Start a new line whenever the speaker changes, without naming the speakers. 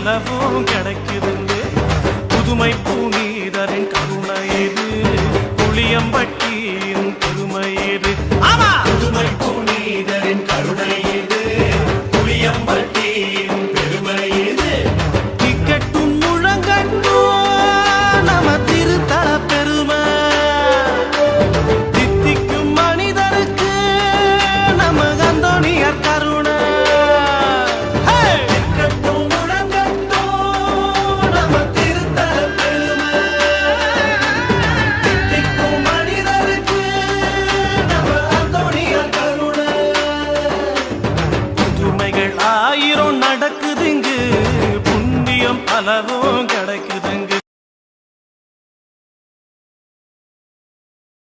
பலவும் கிடைக்குதுங்க. புதுமை புனிதரின் கருணை இது, புளியம்பட்டியின் பெருமை இது. ஆமா, புதுமை புனிதரின் கருணை இது, புளியம்பட்டியின் பெருமை இது. டிக்கெட்டும் முழங்கட்டும் நம்ம திருத்தல பெருமை, தித்திக்கும் மனிதருக்கு நம்ம அந்தோணியார் கருணை. டிக்கெட்டும் முழங்கட்டும் நம்ம திருத்தல பெருமை, தித்திக்கும் மனிதருக்கு நம்ம அந்தோணியார் கருணை. புதுமைகள் ஆயிரம் நடக்குதுங்கு, புண்ணியம் பலவும்